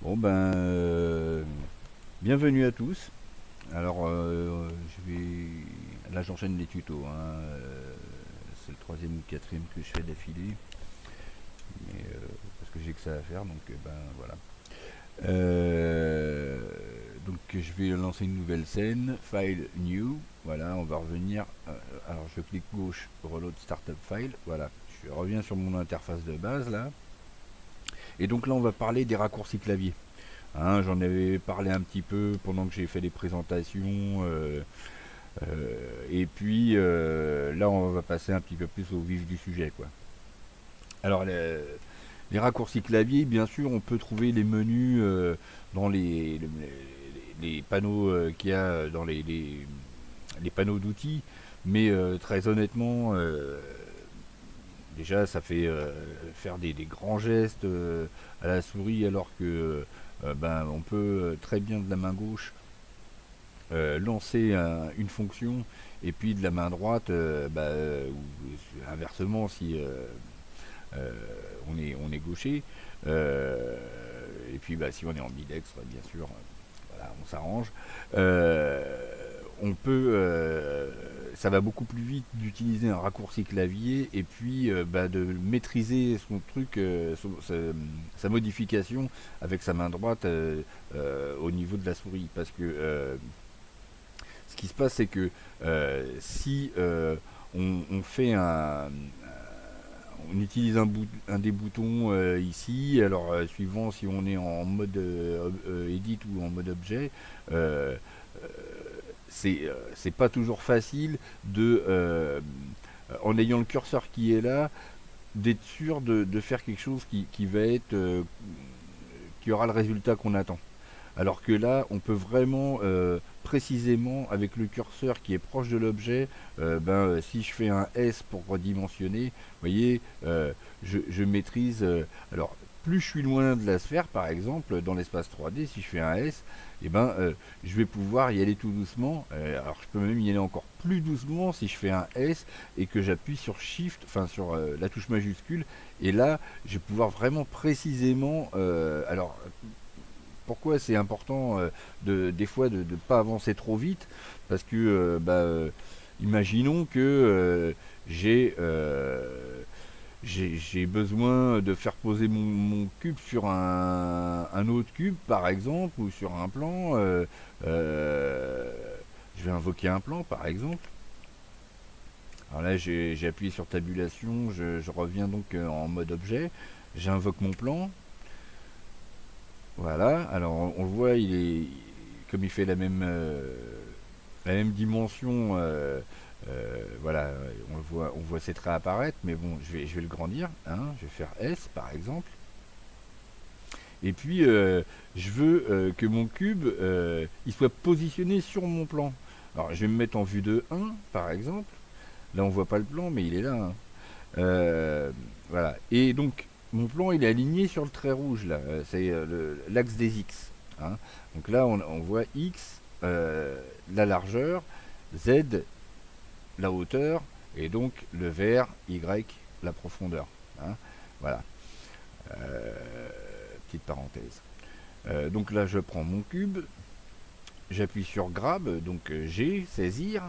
Bon ben, bienvenue à tous. Alors, je vais, là j'enchaîne les tutos, hein. C'est le troisième ou quatrième que je fais d'affilée, mais parce que j'ai que ça à faire, donc ben voilà. Euh, donc je vais lancer une nouvelle scène, File New. Voilà, on va revenir. Alors je clique gauche, Reload Startup File. Voilà, je reviens sur mon interface de base là. Et donc là on va parler des raccourcis clavier. Hein, j'en avais parlé un petit peu pendant que j'ai fait les présentations. Et puis là, on va passer un petit peu plus au vif du sujet, quoi. Alors, les raccourcis clavier, bien sûr, on peut trouver les menus dans les panneaux qu'il y a dans les panneaux d'outils. Mais très honnêtement, déjà, ça fait faire des grands gestes à la souris, alors que ben, on peut très bien de la main gauche lancer une fonction, et puis de la main droite, ou inversement si euh, on est gaucher, euh, et puis bah, si on est ambidextre, bien sûr, voilà, on s'arrange. Euh, on peut, ça va beaucoup plus vite d'utiliser un raccourci clavier, et puis bah, de maîtriser son truc, sa modification avec sa main droite au niveau de la souris, parce que ce qui se passe, c'est que si on fait on utilise un des boutons ici, alors suivant si on est en mode edit ou en mode objet, euh, c'est pas toujours facile de, en ayant le curseur qui est là, d'être sûr de faire quelque chose qui va être, qui aura le résultat qu'on attend. Alors que là, on peut vraiment précisément, avec le curseur qui est proche de l'objet, si je fais un S pour redimensionner, vous voyez, je maîtrise. Alors, plus je suis loin de la sphère, par exemple, dans l'espace 3D, si je fais un S, je vais pouvoir y aller tout doucement. Alors, je peux même y aller encore plus doucement si je fais un S et que j'appuie sur Shift, enfin sur la touche majuscule. Et là, je vais pouvoir vraiment précisément. Alors, pourquoi c'est important des fois de ne pas avancer trop vite, parce que imaginons que j'ai j'ai besoin de faire poser mon cube sur un autre cube, par exemple, ou sur un plan. Euh, je vais invoquer un plan, par exemple. Alors là, j'ai appuyé sur tabulation, je reviens donc en mode objet, j'invoque mon plan. Voilà, alors on le voit, comme il fait la même dimension, voilà, on voit ses traits apparaître, mais bon, je vais le grandir, hein, je vais faire S par exemple, et puis je veux que mon cube il soit positionné sur mon plan. Alors je vais me mettre en vue de 1 par exemple, là on voit pas le plan, mais il est là, hein. Euh, voilà. Et donc, mon plan, il est aligné sur le trait rouge, là. C'est l'axe des X, hein. Donc là, on voit X, la largeur, Z, la hauteur, et donc le vert, Y, la profondeur, hein. Voilà. Euh, Petite parenthèse. Donc là, je prends mon cube, j'appuie sur Grab, donc G, saisir.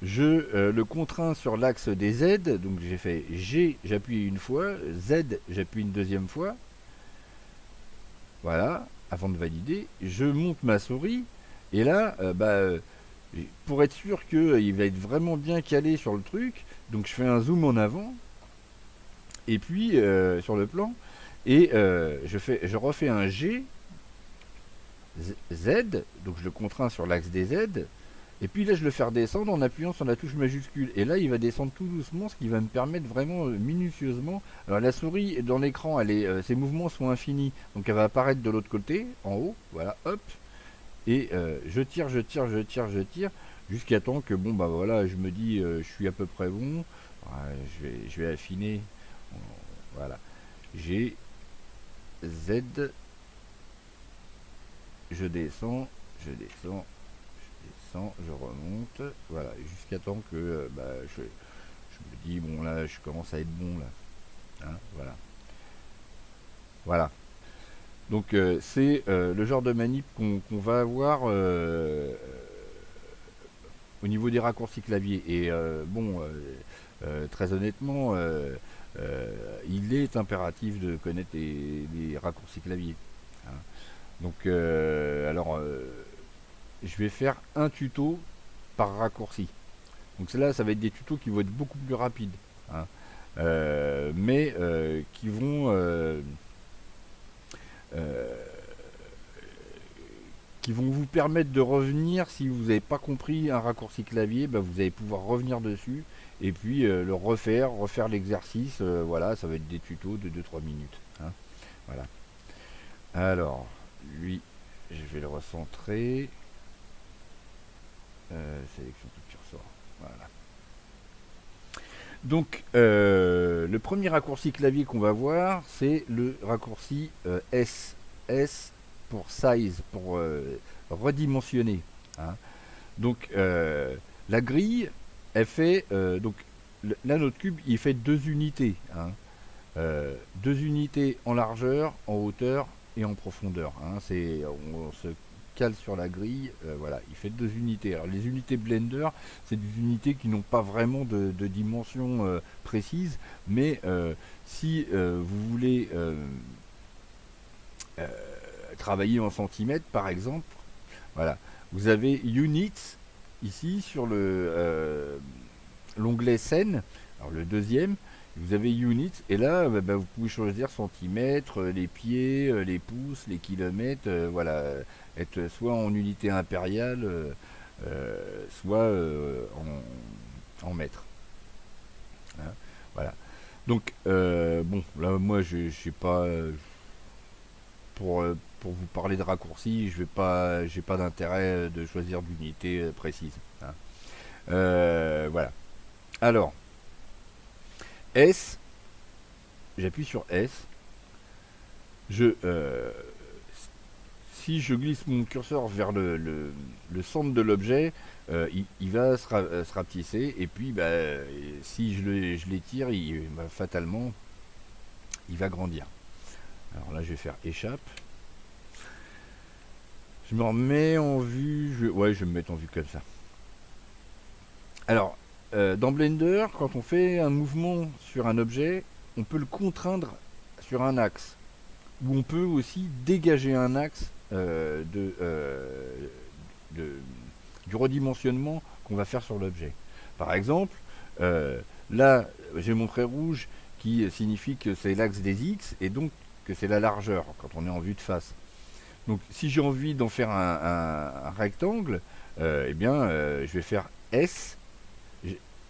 Je le contrains sur l'axe des Z, donc j'ai fait G, j'appuie une fois, Z, j'appuie une deuxième fois, voilà, avant de valider. Je monte ma souris, et là, pour être sûr qu'il va être vraiment bien calé sur le truc, donc je fais un zoom en avant, et puis sur le plan, et je refais un G, Z, donc je le contrains sur l'axe des Z, et puis là, je le fais redescendre en appuyant sur la touche majuscule. Et là, il va descendre tout doucement, ce qui va me permettre vraiment minutieusement. Alors la souris dans l'écran, ses mouvements sont infinis, donc elle va apparaître de l'autre côté, en haut. Voilà, hop. Et je tire, je tire, je tire, je tire, jusqu'à temps que bon bah voilà, je me dis, je suis à peu près bon. Ouais, je vais affiner. Voilà. G, Z, je descends, je descends, descends, je remonte, voilà, jusqu'à temps que je me dis, bon là, je commence à être bon là, hein, voilà. Voilà. Donc c'est le genre de manip qu'on va avoir au niveau des raccourcis clavier. Et bon, très honnêtement, il est impératif de connaître les raccourcis clavier, hein. Donc, alors, je vais faire un tuto par raccourci. Donc là, ça va être des tutos qui vont être beaucoup plus rapides, hein. Mais euh, qui vont vous permettre de revenir. Si vous n'avez pas compris un raccourci clavier, bah, vous allez pouvoir revenir dessus et puis le refaire l'exercice. Voilà, ça va être des tutos de 2-3 minutes, hein. Voilà. Alors, lui, je vais le recentrer. Sélection tout curseur. Voilà. Donc, le premier raccourci clavier qu'on va voir, c'est le raccourci S. S pour size, pour redimensionner, hein. Donc, la grille, elle fait. Donc, là, notre cube, il fait 2 unités, hein. 2 unités en largeur, en hauteur et en profondeur, hein. On se cale sur la grille, voilà, il fait 2 unités. Alors les unités Blender, c'est des unités qui n'ont pas vraiment de dimension précise, mais si vous voulez euh, travailler en centimètres, par exemple, voilà, vous avez Units ici sur l'onglet scène, alors le deuxième. Vous avez units et là vous pouvez choisir centimètres, les pieds, les pouces, les kilomètres, voilà, être soit en unité impériale, soit en mètres, hein. Voilà. Donc bon, là moi je sais pas, pour vous parler de raccourcis, j'ai pas d'intérêt de choisir d'unité précise, hein. Voilà. Alors S, j'appuie sur S. Je, si je glisse mon curseur vers le centre de l'objet, il va se rapetisser. Et puis, bah, si je l'étire, fatalement, il va grandir. Alors là, je vais faire échappe. Je me remets en vue. Ouais, je vais me mettre en vue comme ça. Alors, dans Blender, quand on fait un mouvement sur un objet, on peut le contraindre sur un axe. Ou on peut aussi dégager un axe de- du redimensionnement qu'on va faire sur l'objet. Par exemple, là, j'ai mon trait rouge qui signifie que c'est l'axe des X et donc que c'est la largeur quand on est en vue de face. Donc, si j'ai envie d'en faire un rectangle, eh bien, je vais faire S.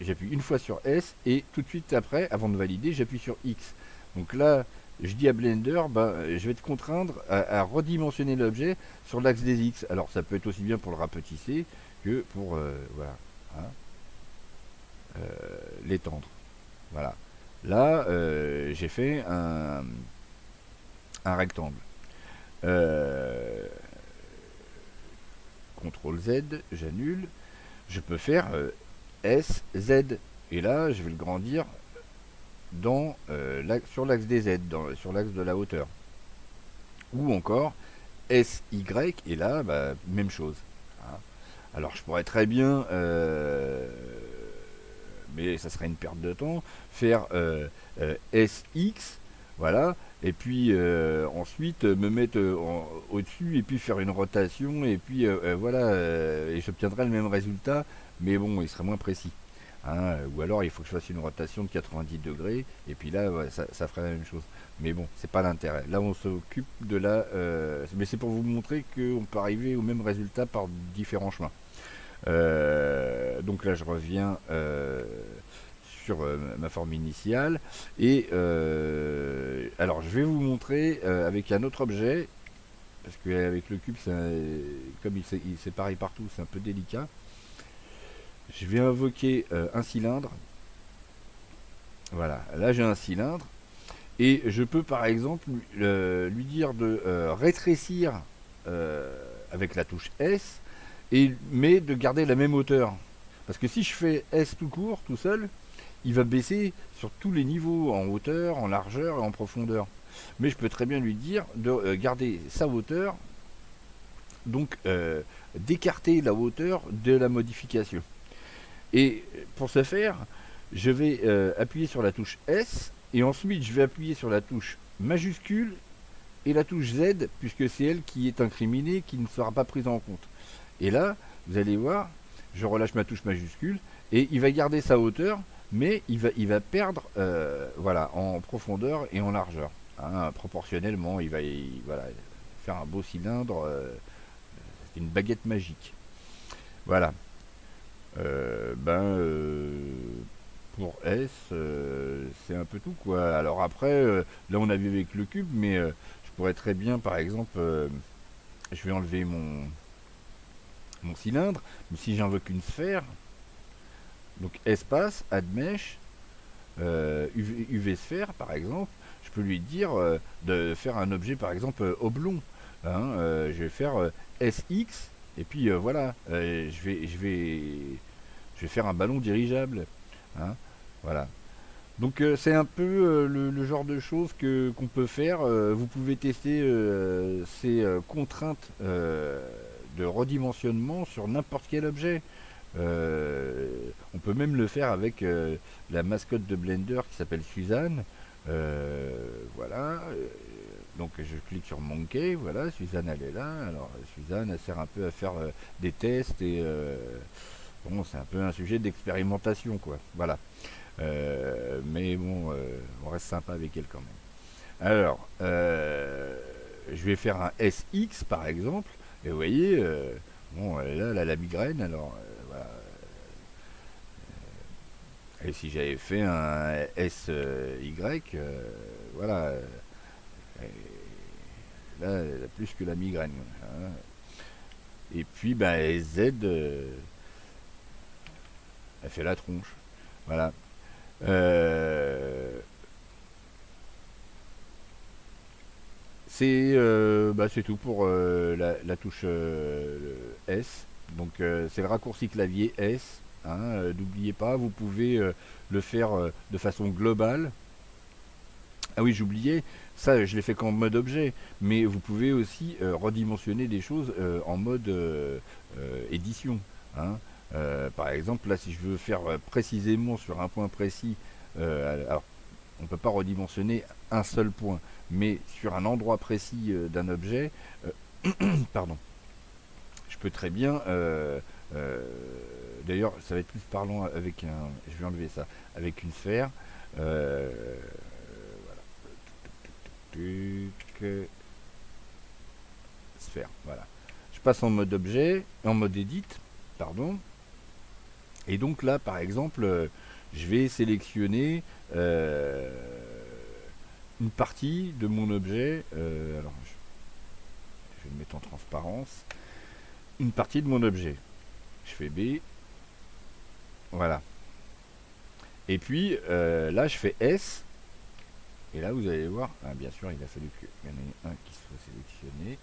J'appuie une fois sur S et tout de suite après, avant de valider, j'appuie sur X. Donc là, je dis à Blender, je vais te contraindre à redimensionner l'objet sur l'axe des X. Alors ça peut être aussi bien pour le rapetisser que pour voilà, hein, l'étendre. Voilà. Là, j'ai fait un rectangle. Euh, CTRL Z, j'annule. Je peux faire S, Z. Et là, je vais le grandir sur l'axe des Z, sur l'axe de la hauteur. Ou encore SY, et là, même chose, hein. Alors je pourrais très bien, mais ça serait une perte de temps, faire SX, voilà, et puis ensuite me mettre au-dessus, et puis faire une rotation, et puis voilà, et j'obtiendrai le même résultat, mais bon, il serait moins précis, hein. Ou alors il faut que je fasse une rotation de 90 degrés, et puis là, ouais, ça ferait la même chose. Mais bon, c'est pas l'intérêt. Là, on s'occupe de la. Mais c'est pour vous montrer qu'on peut arriver au même résultat par différents chemins. Donc là, je reviens sur ma forme initiale. Et alors, je vais vous montrer avec un autre objet. Parce qu'avec le cube, comme il s'est pareil partout, c'est un peu délicat. Je vais invoquer un cylindre. Voilà, là j'ai un cylindre. Et je peux par exemple lui dire de rétrécir avec la touche S, mais de garder la même hauteur. Parce que si je fais S tout court, tout seul, il va baisser sur tous les niveaux, en hauteur, en largeur et en profondeur. mais je peux très bien lui dire de garder sa hauteur, donc d'écarter la hauteur de la modification. Et pour ce faire, je vais appuyer sur la touche S, et ensuite je vais appuyer sur la touche majuscule et la touche Z, puisque c'est elle qui est incriminée, qui ne sera pas prise en compte. Et là, vous allez voir, je relâche ma touche majuscule, et il va garder sa hauteur, mais il va perdre voilà, en profondeur et en largeur. Hein, proportionnellement, voilà, faire un beau cylindre, c'est une baguette magique. Voilà. Ben, pour S, c'est un peu tout, quoi. Alors après, là on a vu avec le cube, mais je pourrais très bien, par exemple, je vais enlever mon cylindre, mais si j'invoque une sphère, donc espace, add mesh, UV sphère, par exemple, je peux lui dire de faire un objet, par exemple, oblong. Hein, je vais faire SX, et puis voilà, je vais faire un ballon dirigeable. Hein, voilà. Donc c'est un peu le genre de choses qu'on peut faire. Vous pouvez tester ces contraintes de redimensionnement sur n'importe quel objet. On peut même le faire avec la mascotte de Blender qui s'appelle Suzanne. Voilà. Donc je clique sur Monkey. Voilà, Suzanne elle est là. Alors Suzanne elle sert un peu à faire des tests et bon, c'est un peu un sujet d'expérimentation, quoi. Voilà. Mais bon, on reste sympa avec elle quand même. Alors, je vais faire un SX par exemple. Et vous voyez, bon, là, elle a la migraine. Alors, voilà. Et si j'avais fait un SY, voilà. Là, elle a plus que la migraine. Hein. Et puis, bah, Z, elle fait la tronche. Voilà. Euh, c'est tout pour la touche S. Donc c'est le raccourci clavier S. Hein, n'oubliez pas, vous pouvez le faire de façon globale. Ah oui, j'oubliais, ça je l'ai fait qu'en mode objet, mais vous pouvez aussi redimensionner des choses en mode édition. Hein. Par exemple, là si je veux faire précisément sur un point précis, alors on ne peut pas redimensionner un seul point, mais sur un endroit précis d'un objet, pardon, je peux très bien, euh, d'ailleurs ça va être plus parlant avec je vais enlever ça, avec une sphère, euh, voilà, sphère, voilà. Je passe en mode objet, en mode edit, pardon, et donc là par exemple, je vais sélectionner une partie de mon objet, alors je vais le mettre en transparence, une partie de mon objet. Je fais B, voilà. Et puis là je fais S, et là vous allez voir, ah, bien sûr il a fallu qu'il y en ait un qui soit sélectionné.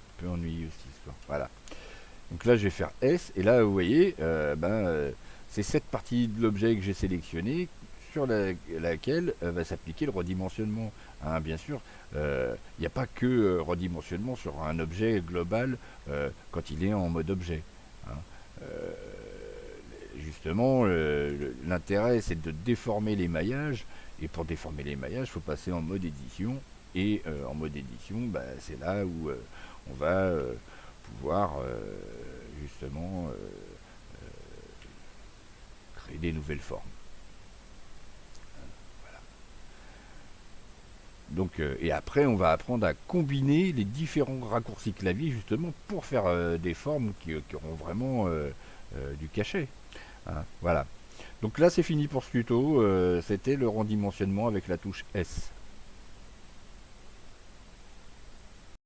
Un peu ennuyeux cette histoire, voilà. Donc là je vais faire S, et là vous voyez, c'est cette partie de l'objet que j'ai sélectionné sur laquelle va s'appliquer le redimensionnement. Hein, bien sûr, il n'y a pas que redimensionnement sur un objet global quand il est en mode objet. Hein. Euh, Justement, l'intérêt c'est de déformer les maillages, et pour déformer les maillages, il faut passer en mode édition, et en mode édition, bah, c'est là où on va pouvoir justement créer des nouvelles formes. Voilà. Donc, et après, on va apprendre à combiner les différents raccourcis clavier justement pour faire des formes qui auront vraiment du cachet. Hein, voilà. Donc là, c'est fini pour ce tuto. C'était le rendimensionnement avec la touche S.